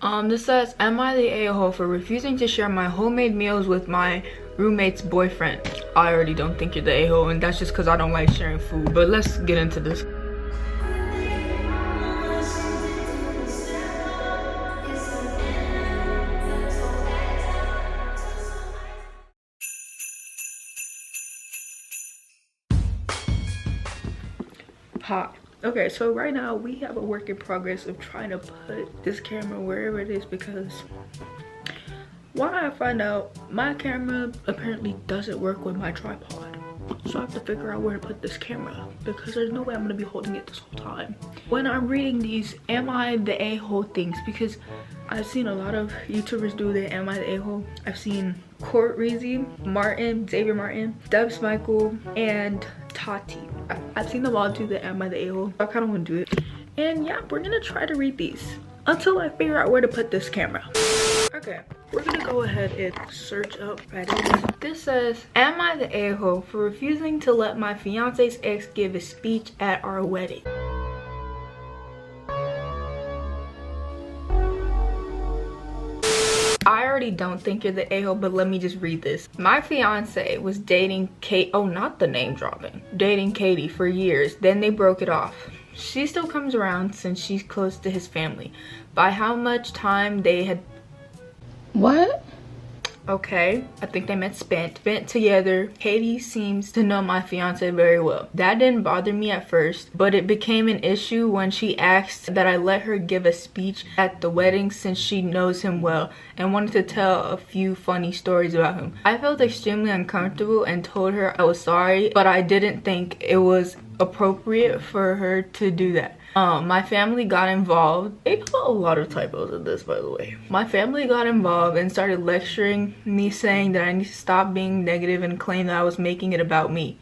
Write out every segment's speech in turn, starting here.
This says, am I the a-hole for refusing to share my homemade meals with my roommate's boyfriend? I already don't think you're the a-hole, and that's just because I don't like sharing food. But let's get into this. Hi. Okay, so right now we have a work in progress of trying to put this camera wherever it is, because why I find out my camera apparently doesn't work with my tripod. So I have to figure out where to put this camera, because there's no way I'm gonna be holding it this whole time. When I'm reading these am I the a-hole things, because I've seen a lot of YouTubers do the am I the a-hole. I've seen Court Reezy, Martin, Xavier Martin, Dubs Michael, and Tati. I've seen them all do the am I the a-hole. I kind of want to do it. And yeah, we're gonna try to read these until I figure out where to put this camera. Okay, we're gonna go ahead and search up Reddit. This says, am I the a-hole for refusing to let my fiance's ex give a speech at our wedding? I already don't think you're the a-hole, but let me just read this. My fiance was dating Kate, oh, not the name dropping, dating Katie for years, then they broke it off. She still comes around since she's close to his family. By how much time they had... What? Okay, I think they meant spent together. Katie seems to know my fiance very well. That didn't bother me at first, but it became an issue when she asked that I let her give a speech at the wedding since she knows him well and wanted to tell a few funny stories about him. I felt extremely uncomfortable and told her I was sorry, but I didn't think it was appropriate for her to do that. My family got involved. They put a lot of typos in this, by the way. My family got involved and started lecturing me, saying that I need to stop being negative and claim that I was making it about me.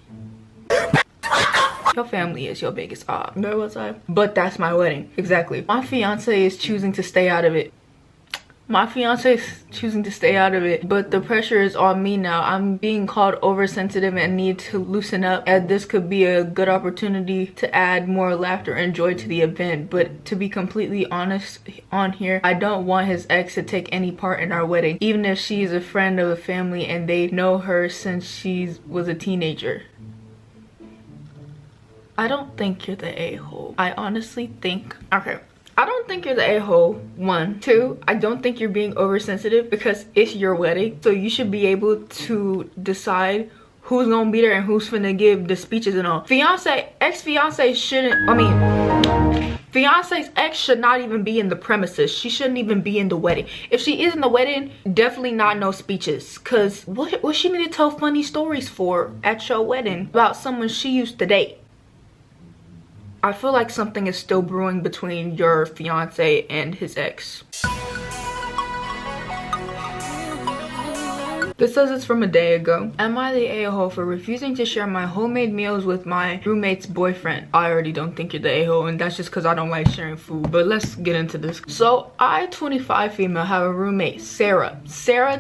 Your family is your biggest where was I? But that's my wedding. Exactly. My fiance is choosing to stay out of it. But the pressure is on me now. I'm being called oversensitive and need to loosen up, and this could be a good opportunity to add more laughter and joy to the event. But to be completely honest on here, I don't want his ex to take any part in our wedding, even if she's a friend of the family and they know her since she was a teenager. I don't think you're the a-hole. I honestly think, okay, I don't think you're the a-hole, 1. 2, I don't think you're being oversensitive, because it's your wedding, so you should be able to decide who's gonna be there and who's finna give the speeches and all. Ex-fiance shouldn't, fiance's ex should not even be in the premises. She shouldn't even be in the wedding. If she is in the wedding, definitely not no speeches, because what she need to tell funny stories for at your wedding about someone she used to date? I feel like something is still brewing between your fiance and his ex. This says it's from a day ago. Am I the a-hole for refusing to share my homemade meals with my roommate's boyfriend? I already don't think you're the a-hole, and that's just because I don't like sharing food. But let's get into this. So I, 25 female, have a roommate, Sarah,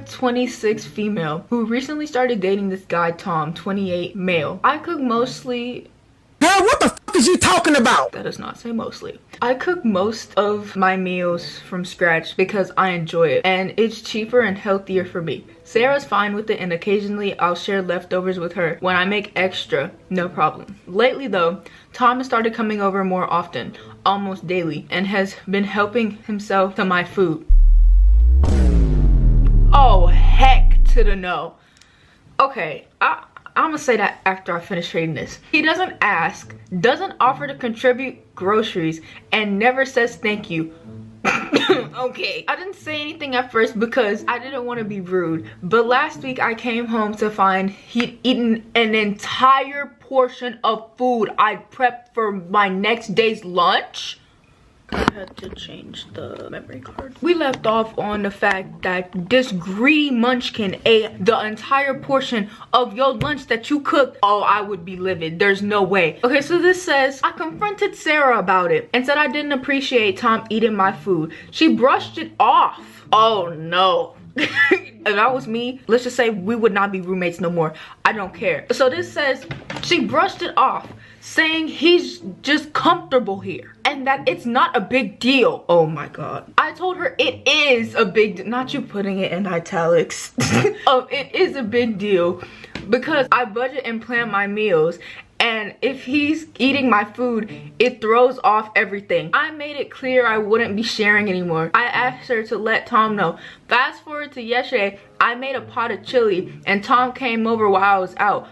26 female, who recently started dating this guy, Tom, 28 male. I cook mostly... Girl, what the fuck is you talking about? That does not say mostly. I cook most of my meals from scratch because I enjoy it, and it's cheaper and healthier for me. Sarah's fine with it, and occasionally I'll share leftovers with her. When I make extra, no problem. Lately though, Tom has started coming over more often, almost daily, and has been helping himself to my food. Oh, heck to the no. Okay, I'm gonna say that after I finish reading this. He doesn't ask, doesn't offer to contribute groceries, and never says thank you. Okay, I didn't say anything at first because I didn't want to be rude, but last week I came home to find he'd eaten an entire portion of food I prepped for my next day's lunch. I had to change the memory card. We left off on the fact that this greedy munchkin ate the entire portion of your lunch that you cooked. Oh, I would be livid. There's no way. Okay, so this says, I confronted Sarah about it and said I didn't appreciate Tom eating my food. She brushed it off. Oh no. If that was me, let's just say we would not be roommates no more. I don't care. So this says she brushed it off, saying he's just comfortable here and that it's not a big deal. Oh my god. I told her it is a big deal. Not you putting it in italics. Oh, it is a big deal because I budget and plan my meals. And if he's eating my food, it throws off everything. I made it clear I wouldn't be sharing anymore. I asked her to let Tom know. Fast forward to yesterday, I made a pot of chili and Tom came over while I was out.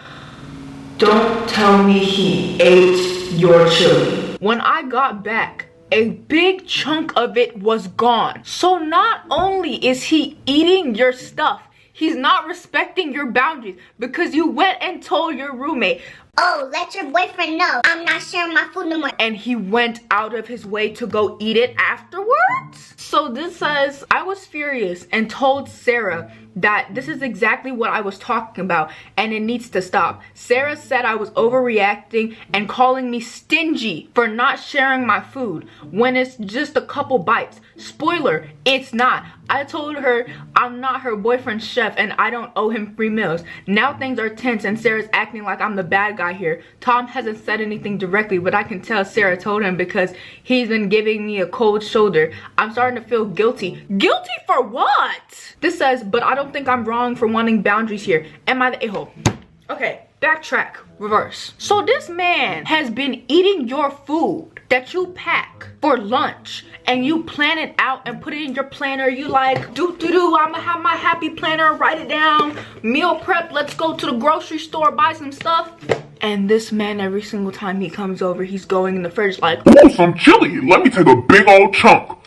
Don't tell me he ate your chili. When I got back, a big chunk of it was gone. So not only is he eating your stuff, he's not respecting your boundaries because you went and told your roommate, oh, let your boyfriend know I'm not sharing my food no more. And he went out of his way to go eat it afterwards? So this says, I was furious and told Sarah that this is exactly what I was talking about and it needs to stop. Sarah said I was overreacting and calling me stingy for not sharing my food when it's just a couple bites. Spoiler, it's not. I told her I'm not her boyfriend's chef and I don't owe him free meals. Now things are tense and Sarah's acting like I'm the bad guy here. Tom hasn't said anything directly, but I can tell Sarah told him because he's been giving me a cold shoulder. I'm starting to feel guilty. Guilty for what? This says, but I don't think I'm wrong for wanting boundaries here. Am I the a-hole? Okay, backtrack, reverse. So this man has been eating your food that you pack for lunch and you plan it out and put it in your planner. You like, I'ma have my happy planner, write it down, meal prep, let's go to the grocery store, buy some stuff. And this man, every single time he comes over, he's going in the fridge like, ooh, some chili, let me take a big old chunk.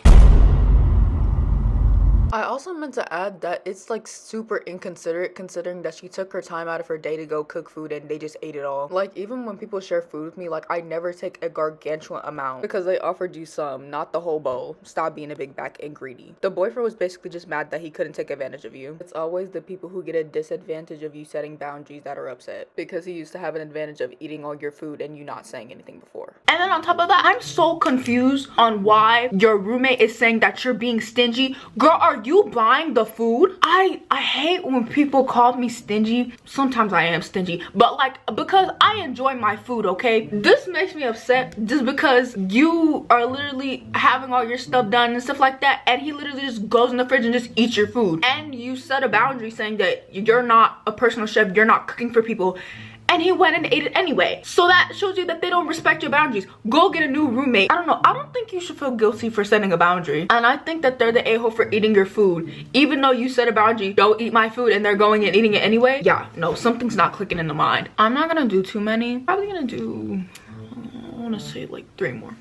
I also meant to add that it's like super inconsiderate considering that she took her time out of her day to go cook food and they just ate it all. Like even when people share food with me, like I never take a gargantuan amount because they offered you some, not the whole bowl. Stop being a big back and greedy. The boyfriend was basically just mad that he couldn't take advantage of you. It's always the people who get a disadvantage of you setting boundaries that are upset because he used to have an advantage of eating all your food and you not saying anything before. And then on top of that, I'm so confused on why your roommate is saying that you're being stingy. Girl, are you buying the food? I hate when people call me stingy. Sometimes I am stingy, but like because I enjoy my food, okay? This makes me upset just because you are literally having all your stuff done and stuff like that, and he literally just goes in the fridge and just eats your food. And you set a boundary saying that you're not a personal chef, you're not cooking for people. And he went and ate it anyway. So that shows you that they don't respect your boundaries. Go get a new roommate. I don't know. I don't think you should feel guilty for setting a boundary. And I think that they're the a-hole for eating your food. Even though you set a boundary, don't eat my food, and they're going and eating it anyway. Yeah, no, something's not clicking in the mind. I'm not gonna do too many. Probably gonna do, I wanna say like 3 more.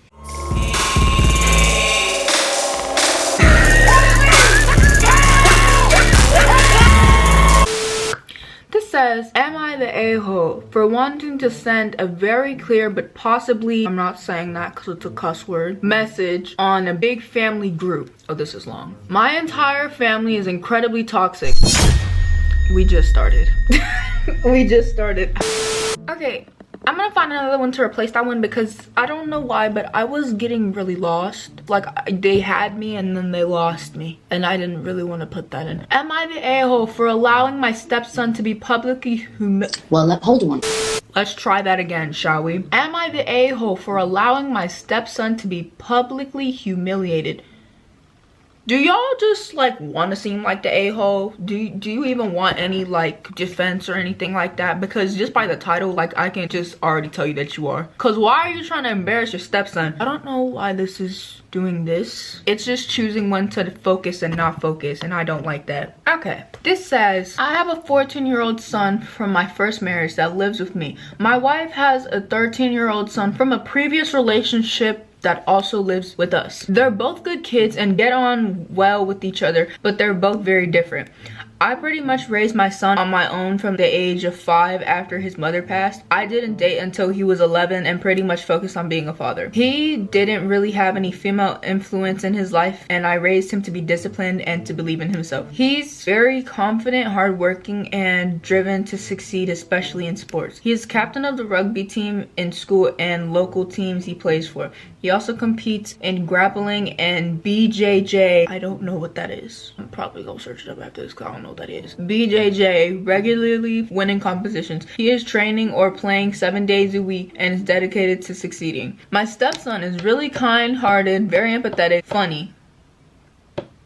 This says, am I the a-hole for wanting to send a very clear but possibly, I'm not saying that because it's a cuss word, message on a big family group. Oh, this is long. My entire family is incredibly toxic. We just started. We just started. Okay, I'm gonna find another one to replace that one because I don't know why, but I was getting really lost. Like they had me and then they lost me, and I didn't really want to put that in. Am I the a-hole for allowing my stepson to be publicly Well, hold on. Let's try that again, shall we? Am I the a-hole for allowing my stepson to be publicly humiliated? Do y'all just like want to seem like the a-hole? Do you even want any like defense or anything like that? Because just by the title, like I can just already tell you that you are. Cause why are you trying to embarrass your stepson? I don't know why this is doing this. It's just choosing when to focus and not focus, and I don't like that. Okay, this says, I have a 14-year-old son from my first marriage that lives with me. My wife has a 13-year-old son from a previous relationship that also lives with us. They're both good kids and get on well with each other, but they're both very different. I pretty much raised my son on my own from the age of 5 after his mother passed. I didn't date until he was 11 and pretty much focused on being a father. He didn't really have any female influence in his life, and I raised him to be disciplined and to believe in himself. He's very confident, hardworking, and driven to succeed, especially in sports. He is captain of the rugby team in school and local teams he plays for. He also competes in grappling and BJJ. I don't know what that is. I'm probably gonna search it up after this because I don't know what that is. BJJ, regularly winning competitions. He is training or playing 7 days a week and is dedicated to succeeding. My stepson is really kind-hearted, very empathetic, funny.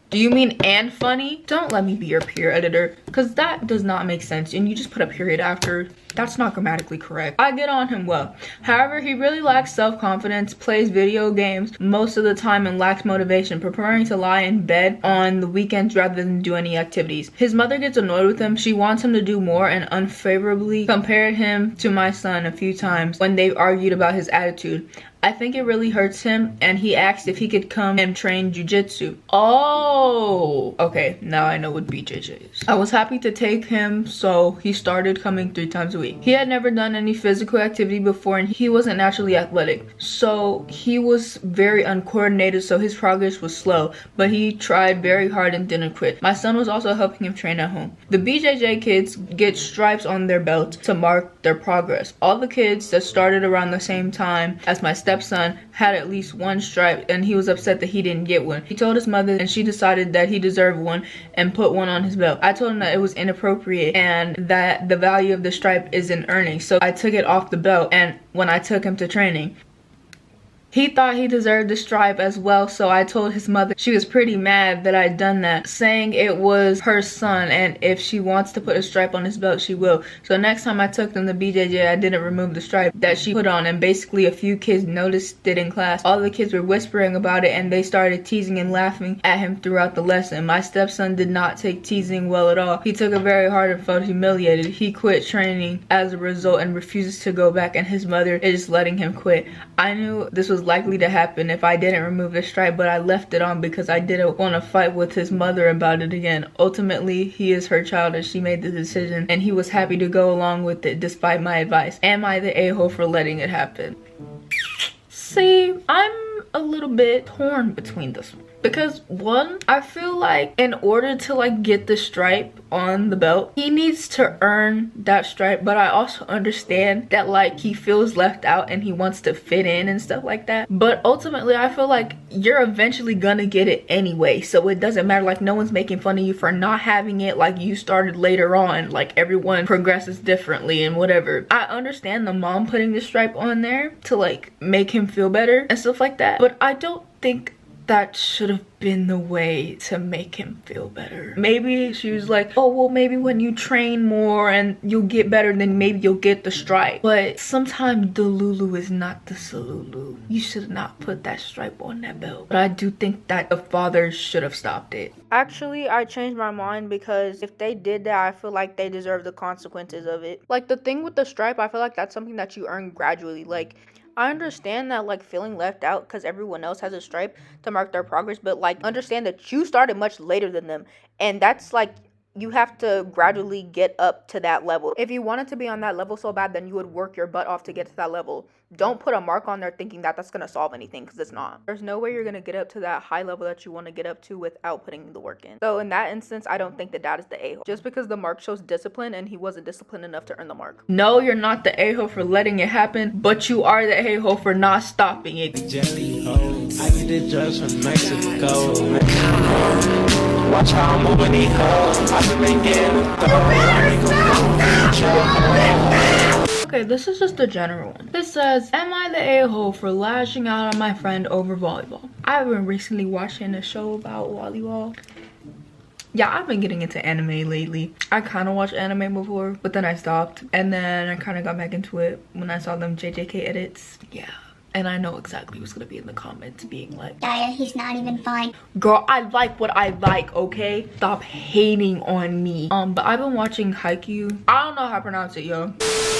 Do you mean and funny? Don't let me be your peer editor, because that does not make sense and you just put a period after. That's not grammatically correct. I get on him well. However, he really lacks self-confidence, plays video games most of the time, and lacks motivation, preferring to lie in bed on the weekends rather than do any activities. His mother gets annoyed with him. She wants him to do more and unfavorably compared him to my son a few times when they argued about his attitude. I think it really hurts him, and he asked if he could come and train jujitsu. Oh, okay, now I know what BJJ is. I was happy to take him, so he started coming 3 times a week. He had never done any physical activity before, and he wasn't naturally athletic, so he was very uncoordinated, so his progress was slow, but he tried very hard and didn't quit. My son was also helping him train at home. The BJJ kids get stripes on their belts to mark their progress. All the kids that started around the same time as my stepson had at least 1 stripe, and he was upset that he didn't get one. He told his mother, and she decided that he deserved one and put one on his belt. I told him that it was inappropriate and that the value of the stripe is in earning, so I took it off the belt and when I took him to training. He thought he deserved the stripe as well, so I told his mother. She was pretty mad that I'd done that, saying it was her son and if she wants to put a stripe on his belt, she will. So next time I took them to BJJ, I didn't remove the stripe that she put on, and basically a few kids noticed it in class. All the kids were whispering about it and they started teasing and laughing at him throughout the lesson. My stepson did not take teasing well at all. He took it very hard and felt humiliated. He quit training as a result and refuses to go back, and his mother is letting him quit. I knew this was likely to happen if I didn't remove the stripe, but I left it on because I didn't want to fight with his mother about it again. Ultimately, he is her child and she made the decision, and he was happy to go along with it despite my advice. Am I the a-hole for letting it happen? See, I'm a little bit torn between this one. Because 1, I feel like in order to like get the stripe on the belt, he needs to earn that stripe, but I also understand that like he feels left out and he wants to fit in and stuff like that. But ultimately, I feel like you're eventually gonna get it anyway, so it doesn't matter. Like no one's making fun of you for not having it, like you started later on. Like everyone progresses differently and whatever. I understand the mom putting the stripe on there to like make him feel better and stuff like that, but I don't think that should have been the way to make him feel better. Maybe she was like, oh well, maybe when you train more and you'll get better, then maybe you'll get the stripe. But sometimes the lulu is not the salulu. You should not put that stripe on that belt. But I do think that the father should have stopped it. Actually, I changed my mind, because if they did that, I feel like they deserve the consequences of it. Like the thing with the stripe, I feel like that's something that you earn gradually. Like I understand that like feeling left out because everyone else has a stripe to mark their progress, but like understand that you started much later than them, and that's like you have to gradually get up to that level. If you wanted to be on that level so bad, then you would work your butt off to get to that level. Don't put a mark on there thinking that that's gonna solve anything, because it's not. There's no way you're gonna get up to that high level that you want to get up to without putting the work in. So in that instance, I don't think that dad is the a-hole, just because the mark shows discipline and he wasn't disciplined enough to earn the mark. No, you're not the a-hole for letting it happen, but you are the a-hole for not stopping it. Jelly hoes. I get the drugs from Mexico. Watch how I'm moving these hoes. I've been making Okay, this is just a general one. This says, am I the a-hole for lashing out on my friend over volleyball? I've been recently watching a show about volleyball. Yeah, I've been getting into anime lately. I kind of watched anime before, but then I stopped. And then I kind of got back into it when I saw them JJK edits. Yeah. And I know exactly who's gonna be in the comments being like, YaaYaa, he's not even fine. girl, I like what I like, okay? Stop hating on me. But I've been watching haikyuu. I don't know how to pronounce it, yo.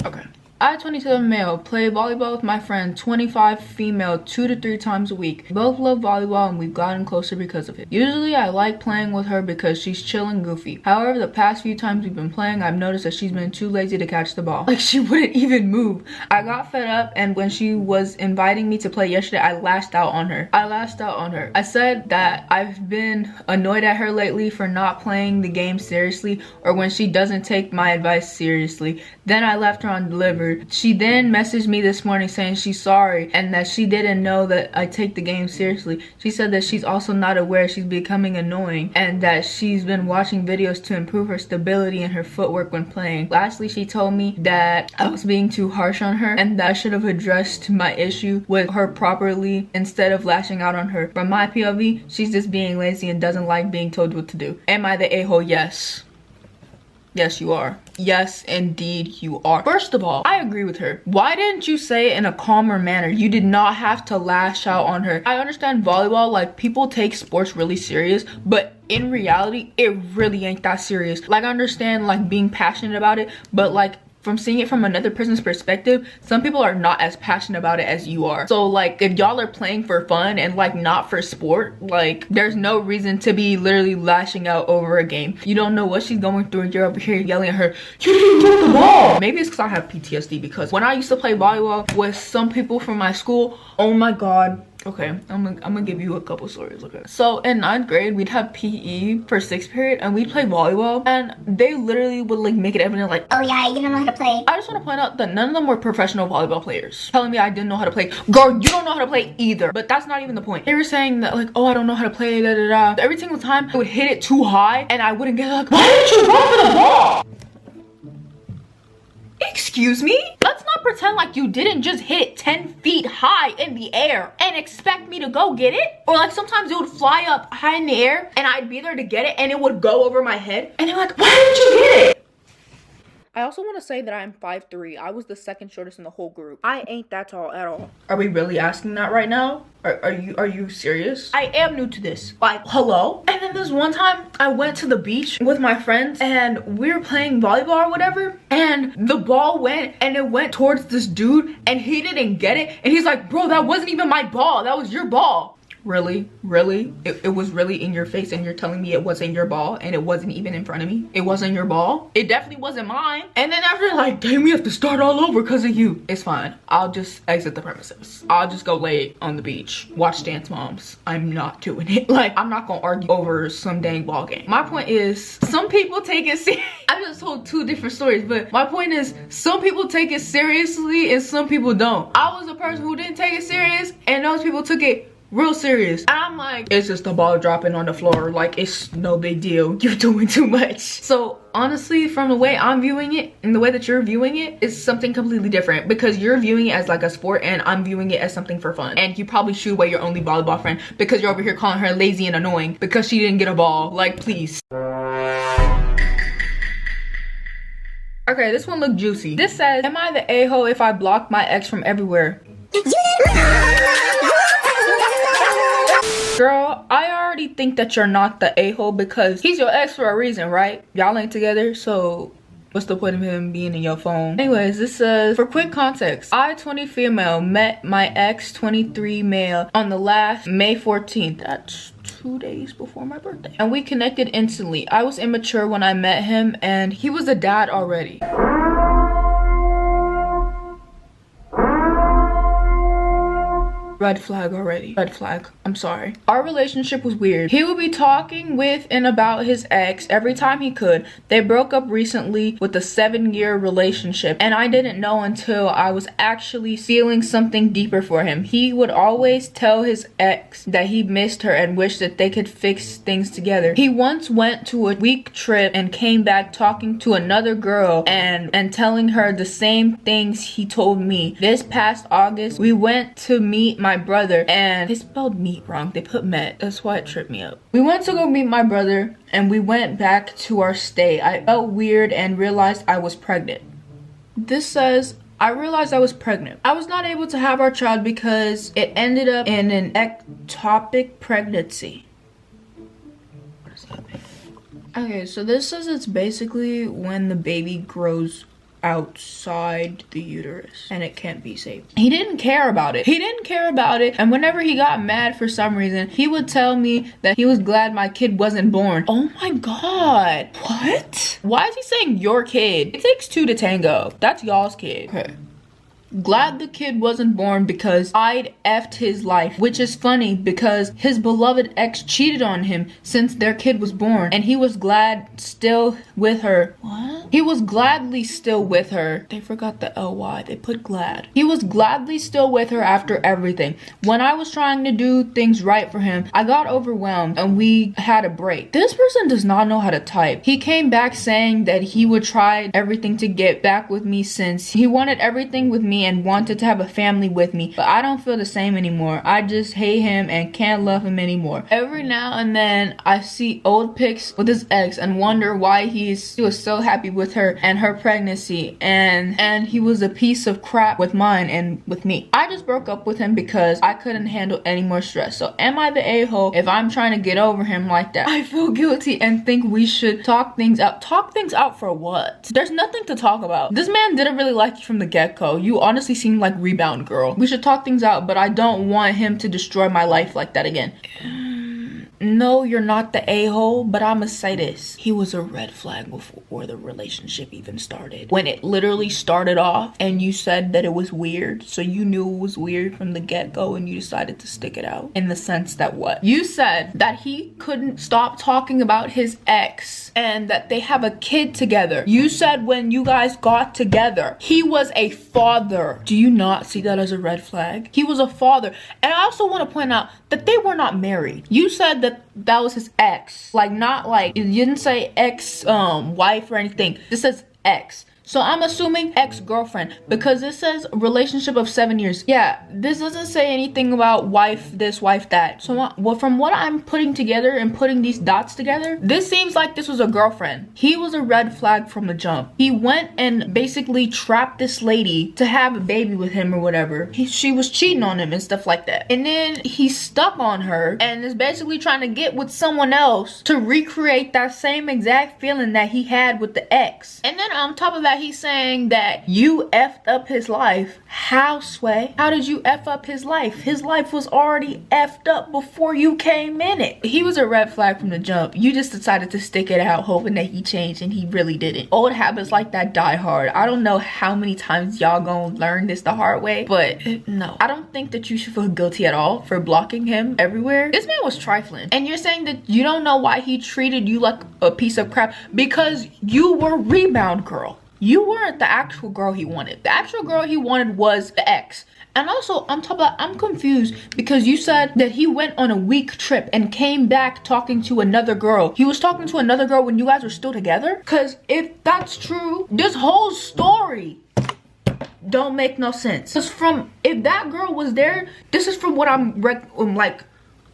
Okay. I 27 male, play volleyball with my friend, 25 female, 2 to 3 times a week. Both love volleyball and we've gotten closer because of it. Usually I like playing with her because she's chill and goofy. However, the past few times we've been playing, I've noticed that she's been too lazy to catch the ball. Like, she wouldn't even move. I got fed up, and when she was inviting me to play yesterday, I lashed out on her. I said that I've been annoyed at her lately for not playing the game seriously, or when she doesn't take my advice seriously. Then I left her undelivered. She then messaged me this morning saying she's sorry and that she didn't know that I take the game seriously. She said that she's also not aware she's becoming annoying and that she's been watching videos to improve her stability and her footwork when playing. Lastly, she told me that I was being too harsh on her and that I should have addressed my issue with her properly instead of lashing out on her. From my POV, she's just being lazy and doesn't like being told what to do. Am I the a-hole? Yes. Yes, you are. Yes, indeed, you are. First of all, I agree with her. Why didn't you say it in a calmer manner? You did not have to lash out on her. I understand volleyball, like, people take sports really serious, but in reality, it really ain't that serious. Like, I understand, like, being passionate about it, but, like, from seeing it from another person's perspective, some people are not as passionate about it as you are. So, like, if y'all are playing for fun and, like, not for sport, like, there's no reason to be literally lashing out over a game. You don't know what she's going through and you're over here yelling at her, you didn't get the ball! Maybe it's because I have PTSD, because when I used to play volleyball with some people from my school, oh my god. Okay, I'm gonna give you a couple stories, okay? So in 9th grade, we'd have PE for 6th period and we'd play volleyball, and they literally would like make it evident like, Oh yeah, you don't know how to play. I just want to point out that none of them were professional volleyball players. Telling me I didn't know how to play. Girl, you don't know how to play either. But that's not even the point. They were saying that like, oh, I don't know how to play, da da da. Every single time I would hit it too high and I wouldn't get like, why didn't you run for the ball? Excuse me? Let's not pretend like you didn't just hit it 10 feet high in the air and expect me to go get it. Or like sometimes it would fly up high in the air and I'd be there to get it and it would go over my head. And they're like, why didn't you get it? I also want to say that I'm 5'3". I was the second shortest in the whole group. I ain't that tall at all. Are we really asking that right now? Are you serious? I am new to this. Like, hello? And then this one time I went to the beach with my friends and we were playing volleyball or whatever, and the ball went and it went towards this dude and he didn't get it, and he's like, bro, that wasn't even my ball, that was your ball. Really? Really? It was really in your face and you're telling me it wasn't your ball and it wasn't even in front of me? It wasn't your ball? It definitely wasn't mine. And then after like, dang, we have to start all over because of you. It's fine. I'll just exit the premises. I'll just go lay on the beach, watch Dance Moms. I'm not doing it. Like, I'm not gonna argue over some dang ball game. My point is, some people take it serious. I just told 2 different stories, but my point is, some people take it seriously and some people don't. I was a person who didn't take it serious and those people took it real serious. And I'm like, it's just a ball dropping on the floor, like it's no big deal, you're doing too much. So honestly, from the way I'm viewing it and the way that you're viewing it is something completely different, because you're viewing it as like a sport and I'm viewing it as something for fun. And you probably shoo away your only volleyball friend because you're over here calling her lazy and annoying because she didn't get a ball. Like, please. Okay, this one looked juicy. This says, am I the a-hole if I block my ex from everywhere? Girl, I already think that you're not the a-hole because he's your ex for a reason, right? Y'all ain't together, so what's the point of him being in your phone? Anyways, this says, for quick context, I, 20 female, met my ex, 23 male, on the last May 14th. That's 2 days before my birthday. And we connected instantly. I was immature when I met him and he was a dad already. Red flag already. Red flag. I'm sorry. Our relationship was weird. He would be talking with and about his ex every time he could. They broke up recently with a 7-year relationship, and I didn't know until I was actually feeling something deeper for him. He would always tell his ex that he missed her and wished that they could fix things together. He once went to a week trip and came back talking to another girl and telling her the same things he told me. This past August, we went to meet my brother, and they spelled meat wrong. They put met. That's why it tripped me up. We went to go meet my brother and we went back to our stay. I felt weird and realized I was pregnant. This says, I realized I was pregnant. I was not able to have our child because it ended up in an ectopic pregnancy. What does that mean? Okay, so this says it's basically when the baby grows outside the uterus and it can't be saved. He didn't care about it. He didn't care about it. And whenever he got mad for some reason, he would tell me that he was glad my kid wasn't born. Oh my God. What? Why is he saying your kid? It takes two to tango. That's y'all's kid. Okay. Glad the kid wasn't born because I'd effed his life. Which is funny because his beloved ex cheated on him since their kid was born. And he was glad still with her. What? He was gladly still with her. They forgot the LY. They put glad. He was gladly still with her after everything. When I was trying to do things right for him, I got overwhelmed and we had a break. This person does not know how to type. He came back saying that he would try everything to get back with me since he wanted everything with me and wanted to have a family with me, but I don't feel the same anymore. I just hate him and can't love him anymore. Every now and then I see old pics with his ex and wonder why he was so happy with her and her pregnancy, and he was a piece of crap with mine and with me. I just broke up with him because I couldn't handle any more stress. So am I the a-hole if I'm trying to get over him like that? I feel guilty and think we should talk things out. Talk things out for what? There's nothing to talk about. This man didn't really like you from the get-go. You honestly seem like rebound girl. We should talk things out, but I don't want him to destroy my life like that again. No, you're not the a-hole, but I'ma say this. He was a red flag before the relationship even started. When it literally started off and you said that it was weird, so you knew it was weird from the get-go and you decided to stick it out. In the sense that what? You said that he couldn't stop talking about his ex and that they have a kid together. You said when you guys got together, he was a father. Do you not see that as a red flag? He was a father. And I also want to point out that they were not married. You said that was his ex. Like, not like, you didn't say ex wife or anything. This says ex. So I'm assuming ex-girlfriend because it says a relationship of 7 years. Yeah, this doesn't say anything about wife this, wife that. So from what I'm putting together and putting these dots together, this seems like this was a girlfriend. He was a red flag from the jump. He went and basically trapped this lady to have a baby with him or whatever. She was cheating on him and stuff like that. And then he stuck on her and is basically trying to get with someone else to recreate that same exact feeling that he had with the ex. And then on top of that, he's saying that you effed up his life. How, Sway? How did you F up his life? His life was already effed up before you came in it. He was a red flag from the jump. You just decided to stick it out hoping that he changed and he really didn't. Old habits like that die hard. I don't know how many times y'all gonna learn this the hard way, but no. I don't think that you should feel guilty at all for blocking him everywhere. This man was trifling. And you're saying that you don't know why he treated you like a piece of crap because you were rebound girl. You weren't the actual girl he wanted. The actual girl he wanted was the ex. And also, on top of that, I'm confused because you said that he went on a week trip and came back talking to another girl. He was talking to another girl when you guys were still together? Because if that's true, this whole story don't make no sense. Because if that girl was there, this is from what I'm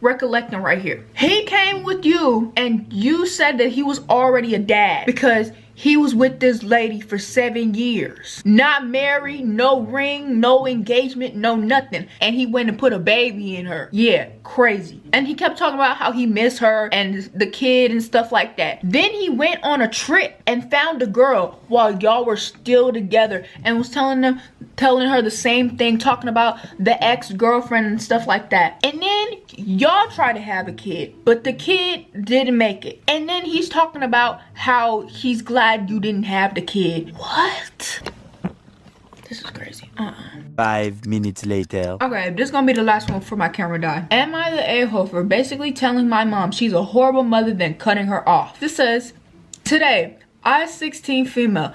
recollecting right here. He came with you and you said that he was already a dad because he was with this lady for 7 years. Not married, no ring, no engagement, no nothing. And he went and put a baby in her. Yeah, crazy. And he kept talking about how he missed her and the kid and stuff like that. Then he went on a trip and found a girl while y'all were still together and was telling her the same thing, talking about the ex-girlfriend and stuff like that. And then y'all tried to have a kid, but the kid didn't make it. And then he's talking about how he's glad you didn't have the kid. What? This is crazy. 5 minutes later. Okay, this is gonna be the last one before my camera die. Am I the a-hole for basically telling my mom she's a horrible mother then cutting her off? This says, today, I, 16 female,